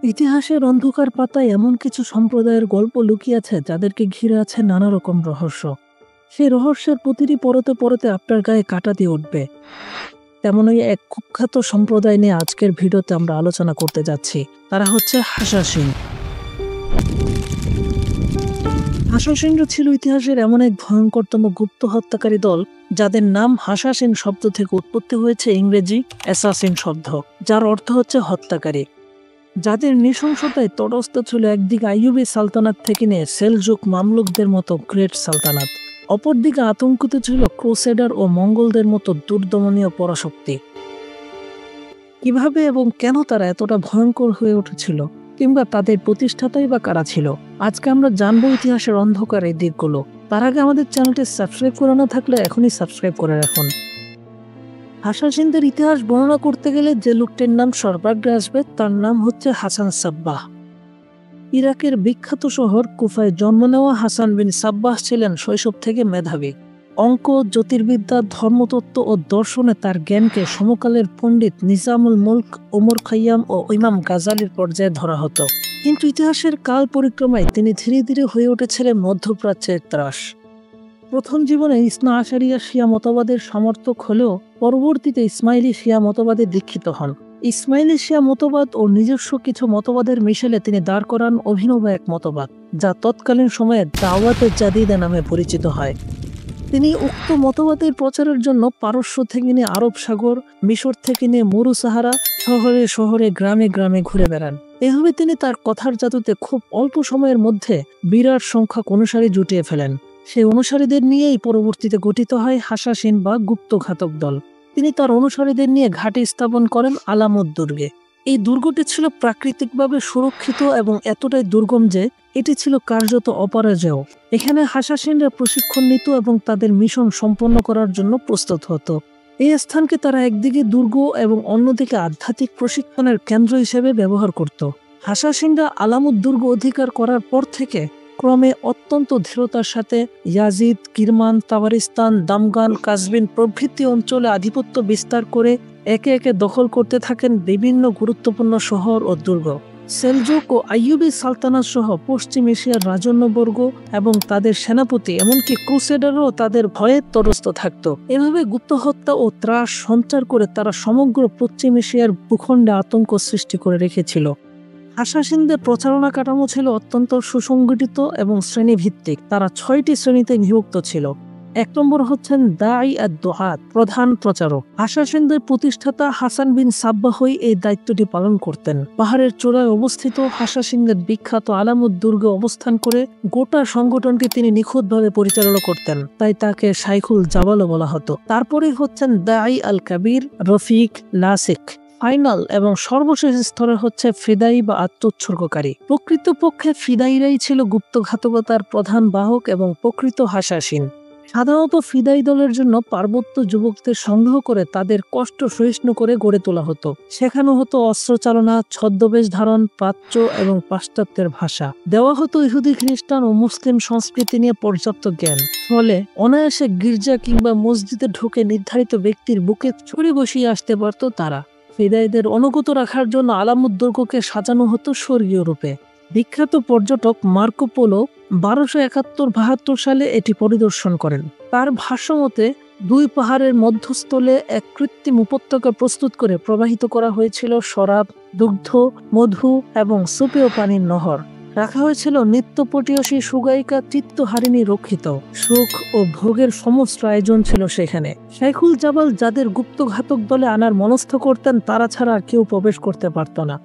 ইতিহাসের অন্ধকার পাতায় এমন কিছু সম্প্রদায়ের গল্প লুকিয়ে আছে যাদেরকে ঘিরে আছে নানা রকম রহস্য। সেই রহস্যের প্রতিটি পরতে পরতে আপনার গায়ে কাঁটা দিয়ে উঠবে। তেমনই এক কুখ্যাত সম্প্রদায় নিয়ে আজকের ভিডিওতে আমরা আলোচনা করতে যাচ্ছি। তারা হচ্ছে হাসাসিন। হাসাসিনরা ছিল ইতিহাসের এমন এক ভয়ঙ্করতম গুপ্ত হত্যাকারী দল যাদের নাম হাসাসিন শব্দ থেকে উৎপত্তি হয়েছে ইংরেজি অ্যাসাসিন শব্দ, যার অর্থ হচ্ছে হত্যাকারী। যাদের নৃশংসতায় তটস্থ ছিল একদিকে আইয়ুবী সালতানাত থেকে নিয়ে সেলজুক মামলুকদের মতো গ্রেট সালতানাত, অপরদিকে আতঙ্কিত ছিল ক্রুসেডার ও মঙ্গলদের মতো দুর্দমনীয় পরাশক্তি। কিভাবে এবং কেন তারা এতটা ভয়ঙ্কর হয়ে উঠেছিল, কিংবা তাদের প্রতিষ্ঠাতাই বা কারা ছিল, আজকে আমরা জানবো ইতিহাসের অন্ধকার এই দিকগুলো। তার আগে আমাদের চ্যানেলটি সাবস্ক্রাইব করে না থাকলে এখনই সাবস্ক্রাইব করে রাখুন। হাসাসিনদের ইতিহাস বর্ণনা করতে গেলে যে লোকটির নাম সর্বাগ্রে আসবে তার নাম হচ্ছে হাসান সাব্বাহ। ইরাকের বিখ্যাত শহর কুফায় জন্ম নেওয়া হাসান বিন সাব্বাহ ছিলেন শৈশব থেকে মেধাবী। অঙ্ক, জ্যোতির্বিদ্যা, ধর্মতত্ত্ব ও দর্শনে তার জ্ঞানকে সমকালের পণ্ডিত নিজামুল মুলক, ওমর খাইয়াম ও ইমাম গাজালির পর্যায়ে ধরা হতো। কিন্তু ইতিহাসের কাল পরিক্রমায় তিনি ধীরে ধীরে হয়ে উঠেছিলেন মধ্যপ্রাচ্যের ত্রাস। প্রথম জীবনে ইসনা আশারিয়া শিয়া মতবাদের সমর্থক হলেও পরবর্তীতে ইসমাইলি শিয়া মতবাদে দীক্ষিত হন। ইসমাইলি শিয়া মতবাদ ও নিজস্ব কিছু মতবাদের মিশেলে তিনি দাঁড় করান অভিনব এক মতবাদ, যা তৎকালীন সময়ে দাওয়াতে জাদিদা নামে পরিচিত হয়। তিনি উক্ত মতবাদের প্রচারের জন্য পারস্য থেকে নিয়ে আরব সাগর, মিশর থেকে নিয়ে মরু সাহারা, শহরে শহরে গ্রামে গ্রামে ঘুরে বেড়ান। এভাবে তিনি তার কথার জাদুতে খুব অল্প সময়ের মধ্যে বিরাট সংখ্যক অনুসারী জুটিয়ে ফেলেন। সেই অনুসারীদের নিয়েই পরবর্তীতে গঠিত হয় হাসাসিন বা গুপ্তঘাতক দল। তিনি তার অনুসারীদের নিয়ে ঘাঁটি স্থাপন করেন আলামত দুর্গে। এই দুর্গটি ছিল প্রাকৃতিকভাবে সুরক্ষিত এবং এতটাই দুর্গম যে এটি ছিল কার্যত অপরাজেয়। এখানে হাসাসিনরা প্রশিক্ষণ নিত এবং তাদের মিশন সম্পন্ন করার জন্য প্রস্তুত হতো। এই স্থানকে তারা একদিকে দুর্গ এবং অন্যদিকে আধ্যাত্মিক প্রশিক্ষণের কেন্দ্র হিসেবে ব্যবহার করত। হাসাসিনরা আলামত দুর্গ অধিকার করার পর থেকে ক্রমে অত্যন্ত দৃঢ়তার সাথে ইয়াজিদ, কিরমান, তাবারিস্তান, দামগান, কাজবিন প্রভৃতি অঞ্চলে আধিপত্য বিস্তার করে একে একে দখল করতে থাকেন বিভিন্ন গুরুত্বপূর্ণ শহর ও দুর্গ। সেলজুক ও আইয়ুবী সালতানাত সহ পশ্চিম এশিয়ার রাজন্যবর্গ এবং তাদের সেনাপতি, এমনকি ক্রুসেডারও তাদের ভয়ে তটস্থ থাকত। এভাবে গুপ্ত হত্যা ও ত্রাস সঞ্চার করে তারা সমগ্র পশ্চিম এশিয়ার ভূখণ্ডে আতঙ্ক সৃষ্টি করে রেখেছিল। হাসাসিনদের প্রচারণা কাঠামো ছিল অত্যন্ত সুসংগঠিত এবং শ্রেণীভিত্তিক। তারা 6টি শ্রেণীতে বিভক্ত ছিল। 1 নম্বর হচ্ছেন দাঈ আদ-দুআত, প্রধান প্রচারক। হাসাসিনদের প্রতিষ্ঠাতা হাসান বিন সাব্বাহই এই দায়িত্বটি পালন করতেন। পাহাড়ের চূড়ায় অবস্থিত হাসাসিনদের বিখ্যাত আলামত দুর্গে অবস্থান করে গোটা সংগঠনটি তিনি নিখুঁতভাবে পরিচালনা করতেন, তাই তাকে শাইখুল জাবালও বলা হতো। তারপরেই হচ্ছেন দাঈ আল কাবির, রফিক, লাসিক। ফাইনাল এবং সর্বশেষ স্তরে হচ্ছে ফিদাই বা আত্মোৎসর্গকারী। প্রকৃতপক্ষে ফিদাইরাই ছিল গুপ্তঘাতকতার প্রধান বাহক এবং প্রকৃত হাসাসিন। সাধারণত ফিদাই দলের জন্য পার্বত্য যুবকদের সংগ্রহ করে তাদের কষ্ট সহিষ্ণু করে গড়ে তোলা হতো। শেখানো হতো অস্ত্রচালনা, ছদ্মবেশ ধারণ, প্রাচ্য এবং পাশ্চাত্যের ভাষা। দেওয়া হতো ইহুদি, খ্রিস্টান ও মুসলিম সংস্কৃতি নিয়ে পর্যাপ্ত জ্ঞান। ফলে অনায়াসে গির্জা কিংবা মসজিদে ঢুকে নির্ধারিত ব্যক্তির বুকে ছুরি বসিয়ে আসতে পারত তারা। ফিদাইদের অনুগত রাখার জন্য আলামত দুর্গকে সাজানো হতো স্বর্গীয় রূপে। বিখ্যাত পর্যটক মার্কো পোলো 1271-72 সালে এটি পরিদর্শন করেন। তার ভাষ্যমতে 2 পাহাড়ের মধ্যস্থলে এক কৃত্রিম উপত্যকা প্রস্তুত করে প্রবাহিত করা হয়েছিল শরাব, দুগ্ধ, মধু এবং সুপেয় পানির নহর। রাখা হয়েছিল নিত্যপটীয়সী সুগায়িকা চিত্তহারিণী রক্ষিত। সুখ ও ভোগের সমস্ত আয়োজন ছিল সেখানে। শাইখুল জাবাল যাদের গুপ্তঘাতক দলে আনার মনস্থ করতেন তারা ছাড়া আর কেউ প্রবেশ করতে পারত না।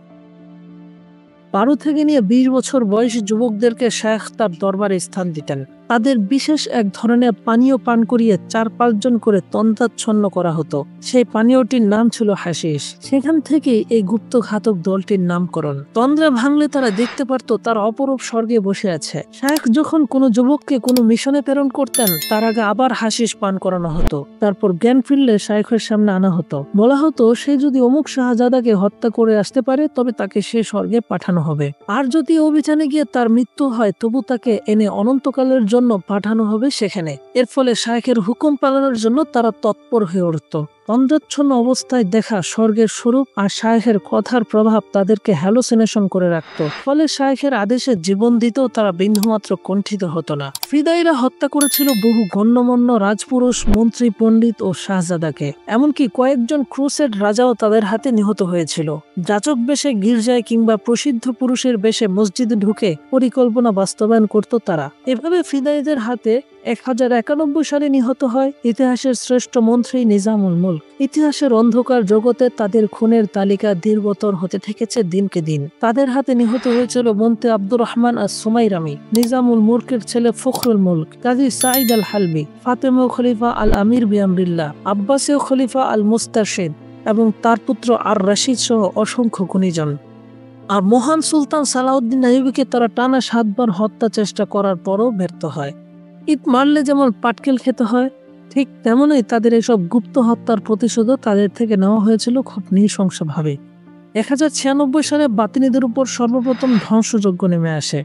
12 থেকে নিয়ে 20 বছর বয়সী যুবকদেরকে শায়খ তার দরবারে স্থান দিতেন। তাদের বিশেষ এক ধরনের পানীয় পান করিয়ে 4-5 জন করে তন্দ্রাচ্ছন্ন করা হতো। সেই পানীয়টির নাম ছিল হাশিশ। সেখান থেকে এই গুপ্তঘাতক দলটির নামকরণ। তন্দ্রা ভাঙলে তারা দেখতে পারত তার অপরূপ স্বর্গে বসে আছে। শায়খ যখন কোনো যুবককে কোনো মিশনে প্রেরণ করতেন তার আগে আবার হাশিশ পান করানো হতো। তারপর জ্ঞান ফিরলে শায়খের সামনে আনা হতো। বলা হতো সে যদি অমুক শাহজাদাকে হত্যা করে আসতে পারে তবে তাকে সে স্বর্গে পাঠানো হবে। আর যদি অভিযানে গিয়ে তার মৃত্যু হয় তবু তাকে এনে অনন্তকালের জন্য পাঠানো হবে সেখানে। এর ফলে শায়খের হুকুম পালনের জন্য তারা তৎপর হয়ে উঠত। তন্দ্রাচ্ছন্ন অবস্থায় দেখা স্বর্গের স্বরূপ আর শায়েখের কথার প্রভাব তাদেরকে হ্যালোসিনেশন করে রাখত। ফলে শায়েখের আদেশে জীবন দিতেও তারা বিন্দুমাত্র কুণ্ঠিত হতো না। ফিদাইরা হত্যা করেছিল বহু গণ্যমান্য রাজপুরুষ, মন্ত্রী, পণ্ডিত ও শাহজাদাকে। এমনকি কয়েকজন ক্রুসেড রাজাও তাদের হাতে নিহত হয়েছিল। যাচক বেশে গির্জায় কিংবা প্রসিদ্ধ পুরুষের বেশে মসজিদে ঢুকে পরিকল্পনা বাস্তবায়ন করত তারা। এভাবে ফিদাইদের হাতে 1091 সালে নিহত হয় ইতিহাসের শ্রেষ্ঠ মন্ত্রী নিজামুল মুলক। ইতিহাসের অন্ধকার জগতে তাদের খুনের তালিকা দীর্ঘতর হতে থেকেছে দিনকে দিন। তাদের হাতে নিহত হয়েছিল মন্ত্রী আব্দুর রহমান আস-সুমাইরামি, নিজামুল মুলকের ছেলে ফখরুল মুলক, কাজী সাঈদ আল হালবি, ফাতেমা খলিফা আল আমির বিআমরিল্লাহ, আব্বাসীয় খলিফা আল মুস্তারশিদ এবং তার পুত্র আর রশিদ সহ অসংখ্য গুণীজন। আর মহান সুলতান সালাউদ্দিন আইয়ুবীকে তারা টানা 7 বার হত্যা চেষ্টা করার পরও ব্যর্থ হয়। ইট মারলে যেমন পাটকেল খেতে হয়, ঠিক তেমনই তাদের এসব গুপ্ত হত্যার প্রতিশোধও তাদের থেকে নেওয়া হয়েছিল খুব নৃশংসভাবে। 1096 সালে বাতিনিদের উপর সর্বপ্রথম ধ্বংসযজ্ঞ নেমে আসে।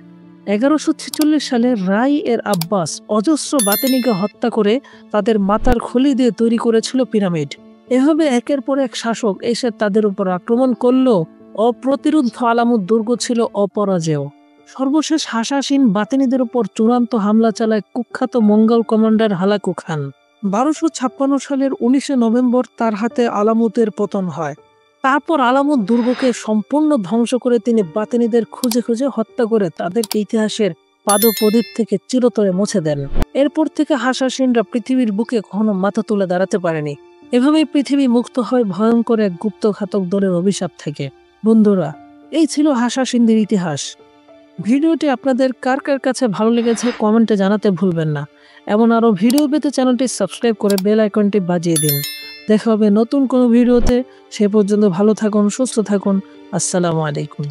1146 সালে রাই এর আব্বাস অজস্র বাতিনিকে হত্যা করে তাদের মাথার খুলি দিয়ে তৈরি করেছিল পিরামিড। এভাবে একের পর এক শাসক এসে তাদের উপর আক্রমণ করলেও অপ্রতিরোধ্য আলামুদ দুর্গ ছিল অপরাজেয়। সর্বশেষ হাসাসিন বাতিনিদের উপর চূড়ান্ত হামলা চালায় কুখ্যাত মঙ্গল কমান্ডার হালাকু খান। 1256 সালের 19 নভেম্বর তার হাতে আলামুতের পতন হয়। তারপর আলামুত দুর্গকে সম্পূর্ণ ধ্বংস করে তিনি বাতিনিদের খুঁজে খুঁজে হত্যা করে তাদেরকে ইতিহাসের পাদপ্রদীপ থেকে চিরতরে মুছে দেন। এরপর থেকে হাসাসিনরা পৃথিবীর বুকে কখনো মাথা তুলে দাঁড়াতে পারেনি। এভাবেই পৃথিবী মুক্ত হয় ভয়ঙ্কর এক গুপ্তঘাতক দলের অভিশাপ থেকে। বন্ধুরা, এই ছিল হাসাসিনদের ইতিহাস। ভিডিওটি আপনাদের কার কার কাছে ভালো লেগেছে কমেন্টে জানাতে ভুলবেন না। এমন আরও ভিডিও পেতে চ্যানেলটি সাবস্ক্রাইব করে বেল আইকনটি বাজিয়ে দিন। দেখা হবে নতুন কোনো ভিডিওতে। সে পর্যন্ত ভালো থাকুন, সুস্থ থাকুন। আসসালামু আলাইকুম।